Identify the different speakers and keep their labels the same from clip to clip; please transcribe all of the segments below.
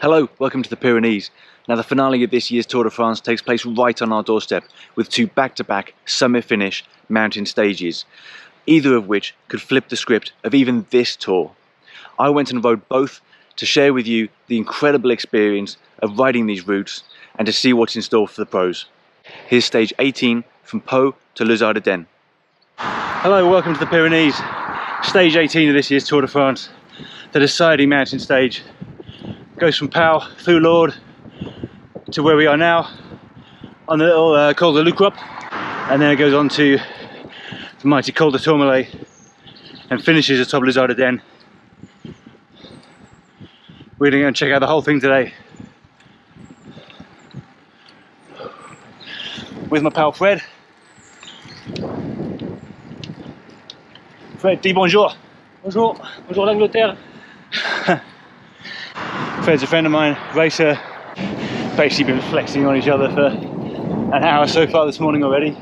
Speaker 1: Hello, welcome to the Pyrenees. Now the finale of this year's Tour de France takes place right on our doorstep with two back-to-back summit finish mountain stages, either of which could flip the script of even this tour. I went and rode both to share with you the incredible experience of riding these routes and to see what's in store for the pros. Here's stage 18 from Pau to Luz Ardiden. Hello, welcome to the Pyrenees. Stage 18 of this year's Tour de France, the deciding mountain stage. Goes from Pau through Lourdes to where we are now on the little Col de Lucrop, and then it goes on to the mighty Col de Tourmalet and finishes atop Luz Ardiden. We're going to go and check out the whole thing today with my pal Fred. Fred, dis bonjour.
Speaker 2: Bonjour, bonjour l'Angleterre.
Speaker 1: Fred's a friend of mine, racer. Basically been flexing on each other for an hour so far this morning already.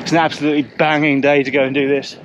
Speaker 1: It's an absolutely banging day to go and do this.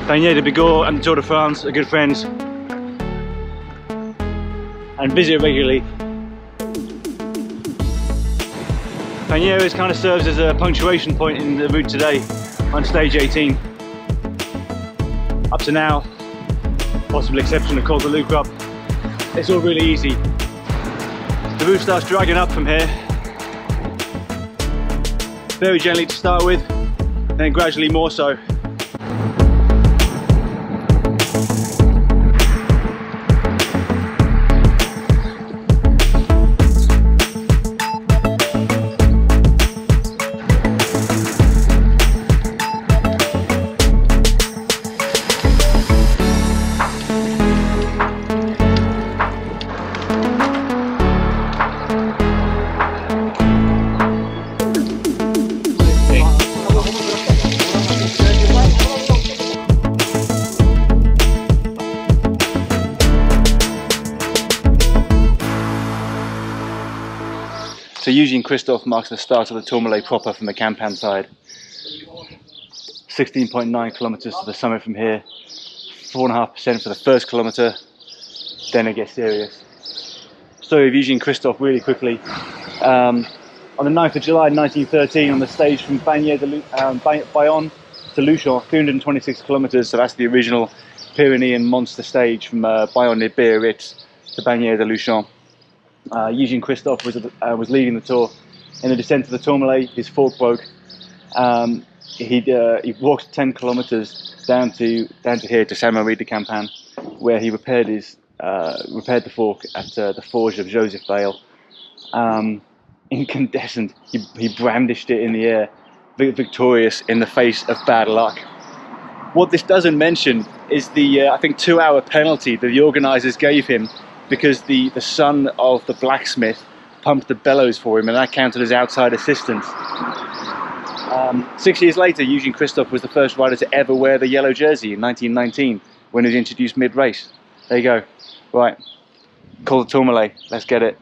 Speaker 1: Bagné de Bigorre and the Tour de France are good friends and visit regularly. Bagné kind of serves as a punctuation point in the route today on stage 18. Up to now, possible exception of Col de Lucrop, it's all really easy. The route starts dragging up from here, very gently to start with, then gradually more so. So Eugene Christophe marks the start of the Tourmalet proper from the Campan side. 16.9 kilometers to the summit from here, 4.5% for the first kilometer, then it gets serious. Story of Eugene Christophe really quickly. On the 9th of July 1913, on the stage from Bayonne to Luchon, 326 kilometers, so that's the original Pyrenean monster stage from Bayonne near Biarritz to Bagné de Luchon. Eugene Christophe was leading the tour. In the descent to the Tourmalet, his fork broke. He walked 10 kilometers down to here to Saint-Marie de Campan, where he repaired the fork at the forge of Joseph Vale. Incandescent, he brandished it in the air, victorious in the face of bad luck. What this doesn't mention is the I think 2-hour penalty that the organisers gave him, because the son of the blacksmith pumped the bellows for him, and that counted as outside assistance. 6 years later, Eugene Christophe was the first rider to ever wear the yellow jersey in 1919, when it was introduced mid-race. There you go. Right, Col de Tourmalet, let's get it.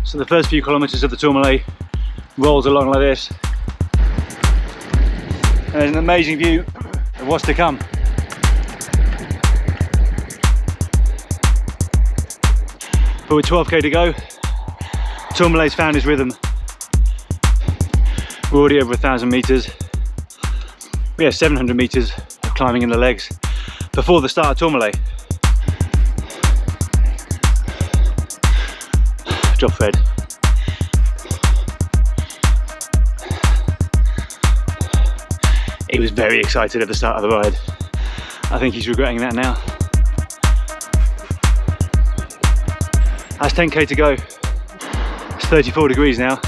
Speaker 1: So the first few kilometers of the Tourmalet rolls along like this. And there's an amazing view of what's to come. But with 12k to go, Tourmalet's found his rhythm. We're already over 1,000 meters. We have 700 meters of climbing in the legs before the start of Tourmalet. Drop Fred. He was very excited at the start of the ride. I think he's regretting that now. That's 10k to go. It's 34 degrees now.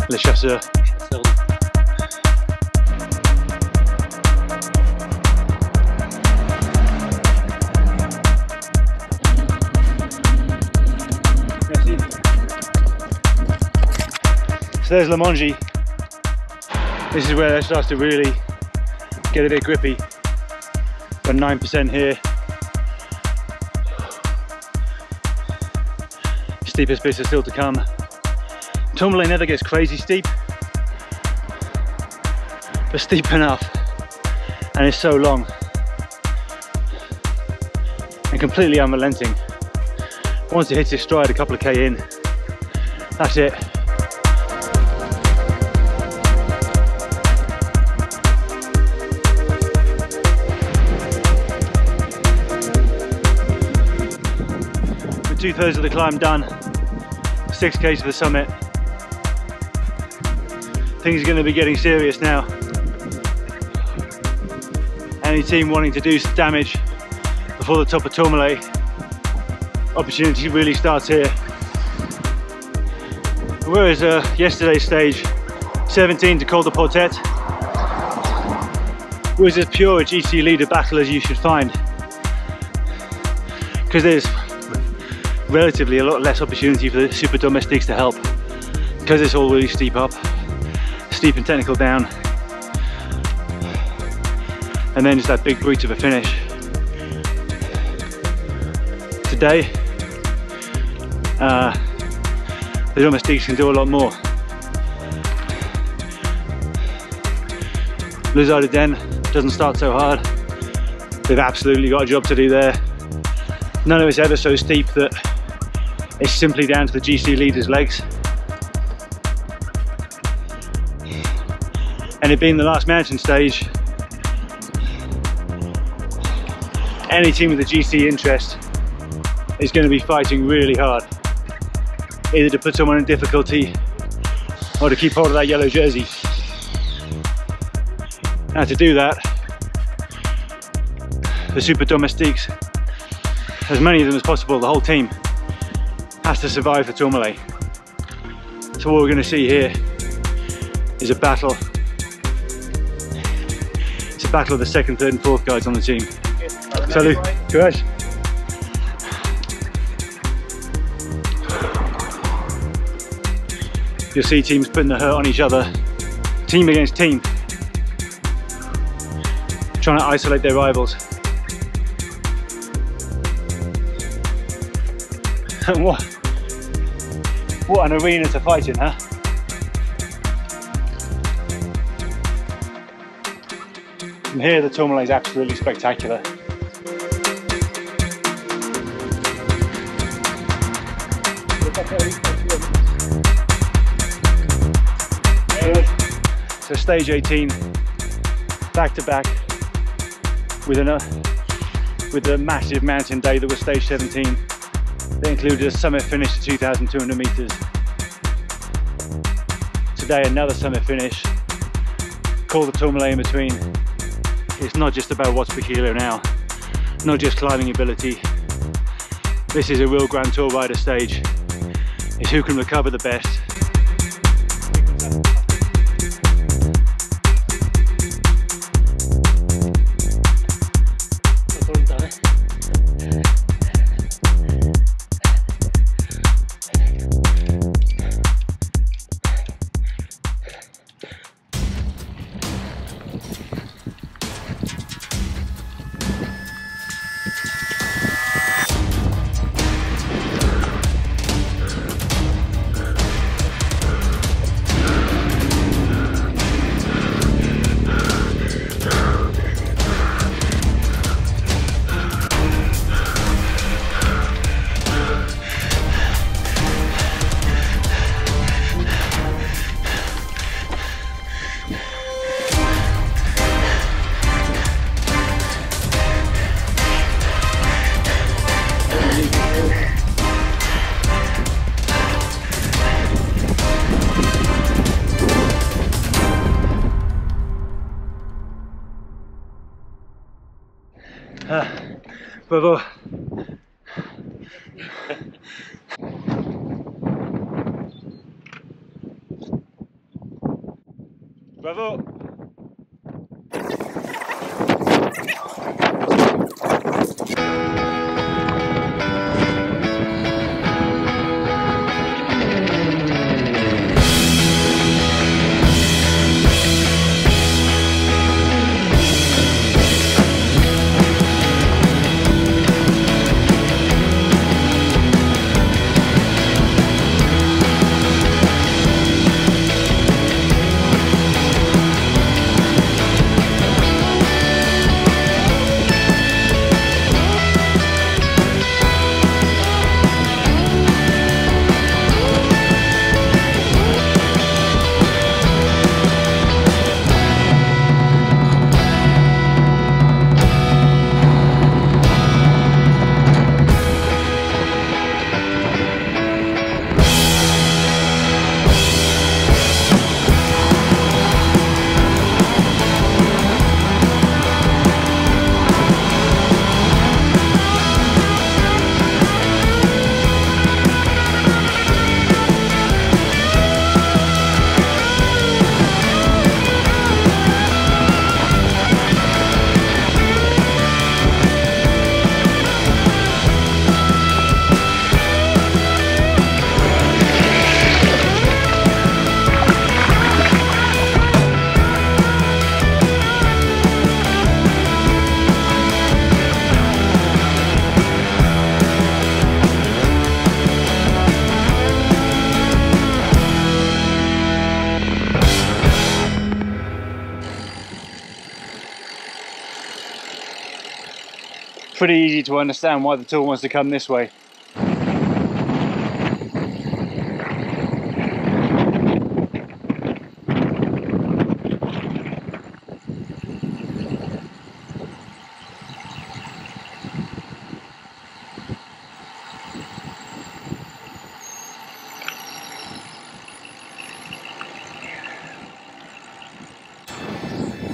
Speaker 1: Les chasseurs.
Speaker 2: Merci.
Speaker 1: So there's La Mongie. This is where it starts to really get a bit grippy. Got 9% here. Steepest bits are still to come. Tourmalet never gets crazy steep, but steep enough, and it's so long and completely unrelenting. Once it hits its stride a couple of K in, that's it. With 2/3 of the climb done, 6K to the summit. Things are going to be getting serious now. Any team wanting to do some damage before the top of Tourmalet, opportunity really starts here. Whereas yesterday's stage, 17 to Col de Portet, was as pure a GC leader battle as you should find, because there's relatively a lot less opportunity for the super domestiques to help, because it's all really steep up, steep and technical down, and then just that big brute of a finish. Today, the domestiques can do a lot more. Luz Ardiden doesn't start so hard. They've absolutely got a job to do there. None of it's ever so steep that it's simply down to the GC leader's legs. And it being the last mountain stage, any team with a GC interest is going to be fighting really hard, either to put someone in difficulty or to keep hold of that yellow jersey. Now to do that, the super domestiques, as many of them as possible, the whole team, has to survive for Tourmalet. So what we're going to see here is a battle. It's a battle of the second, third and fourth guides on the team. Salut, courage. You'll see teams putting the hurt on each other, team against team, trying to isolate their rivals. And what an arena to fight in, huh? From here the Tourmalet is absolutely spectacular. So stage 18, back to back with the massive mountain day that was stage 17. They included a summit finish to 2,200 meters. Today another summit finish, Col de Tourmalet in between. It's not just about watts per kilo now, not just climbing ability. This is a real Grand Tour rider stage. It's who can recover the best. Bravo. Bravo! Pretty easy to understand why the tour wants to come this way.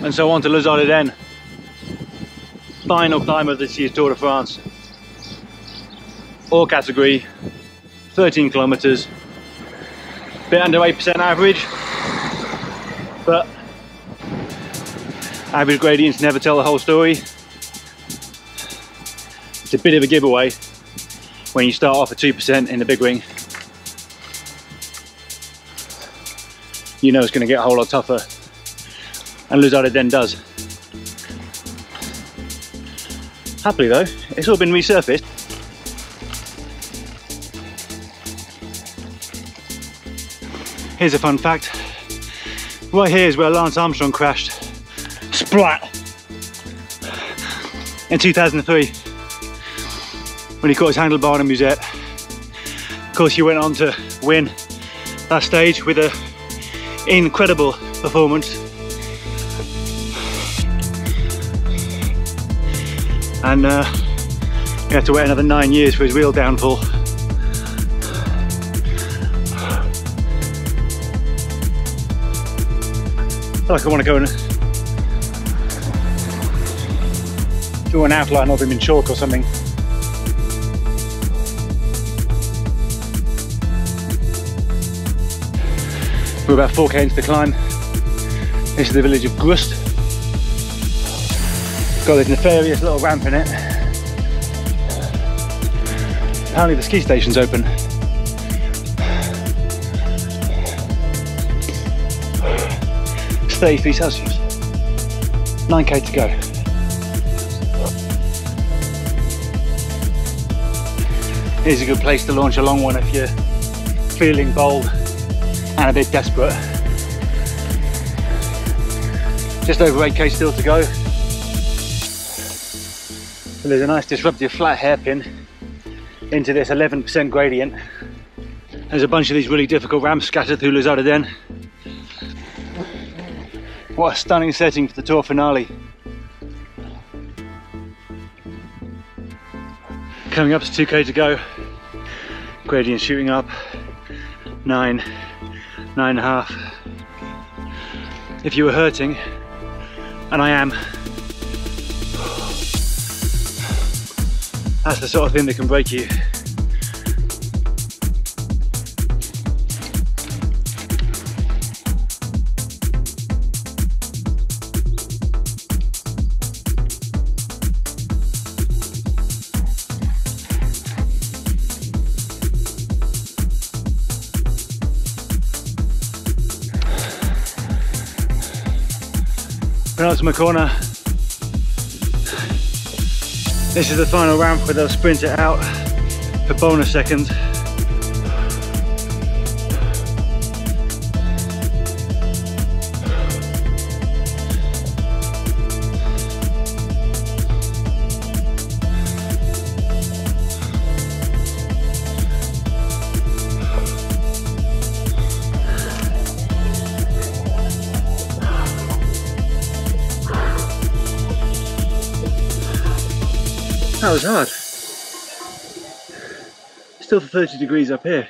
Speaker 1: And so on to Luz Ardiden. Final climb of this year's Tour de France. All category, 13 kilometers, bit under 8% average, but average gradients never tell the whole story. It's a bit of a giveaway when you start off at 2% in the big ring. You know it's going to get a whole lot tougher, and Luz Ardiden does. Happily though, it's all been resurfaced. Here's a fun fact. Right here is where Lance Armstrong crashed. Splat! In 2003. When he caught his handlebar on a musette. Of course he went on to win that stage with an incredible performance. And he had to wait another 9 years for his real downfall. I feel like I want to go and draw an outline of him in chalk or something. We're about 4k into the climb. This is the village of Grust. Got this nefarious little ramp in it. Apparently the ski station's open. It's 33 Celsius. 9k to go. Here's a good place to launch a long one if you're feeling bold and a bit desperate. Just over 8k still to go. And there's a nice disruptive flat hairpin into this 11% gradient. There's a bunch of these really difficult ramps scattered through Luz Ardiden. What a stunning setting for the tour finale. Coming up to 2k to go. Gradient shooting up. 9, 9.5. If you were hurting, and I am, that's the sort of thing that can break you. penultimate corner. This is the final ramp where they'll sprint it out for bonus seconds. That was hard. Still for 30 degrees up here.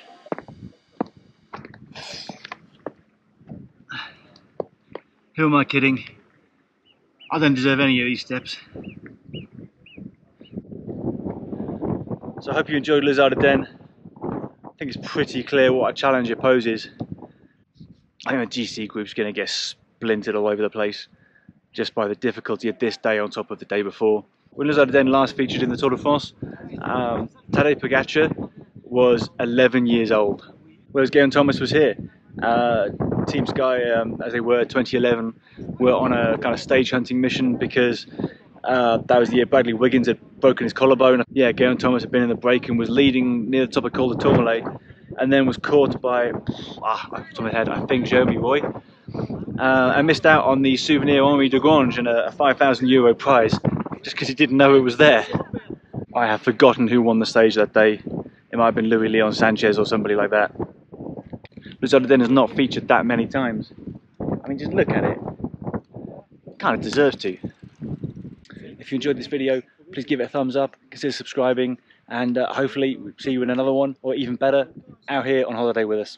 Speaker 1: Who am I kidding? I don't deserve any of these steps. So I hope you enjoyed Luz Ardiden. I think it's pretty clear what a challenge it poses. I think the GC group's going to get splintered all over the place just by the difficulty of this day on top of the day before. When Luz Ardiden last featured in the Tour de France, Tadej Pogacar was 11 years old, whereas Geraint Thomas was here. Team Sky, as they were 2011, were on a kind of stage hunting mission because that was the year Bradley Wiggins had broken his collarbone. Yeah, Geraint Thomas had been in the break and was leading near the top of Col de Tourmalet, and then was caught by, off the top of my head, I think Jeremy Roy, and missed out on the Souvenir Henri de Grange and a €5,000 prize, just because he didn't know it was there. I have forgotten who won the stage that day. It might have been Louis Leon Sanchez or somebody like that. Luz Ardiden has not featured that many times. I mean, just look at it. Kind of deserves to. If you enjoyed this video, please give it a thumbs up, consider subscribing, and hopefully see you in another one, or even better, out here on holiday with us.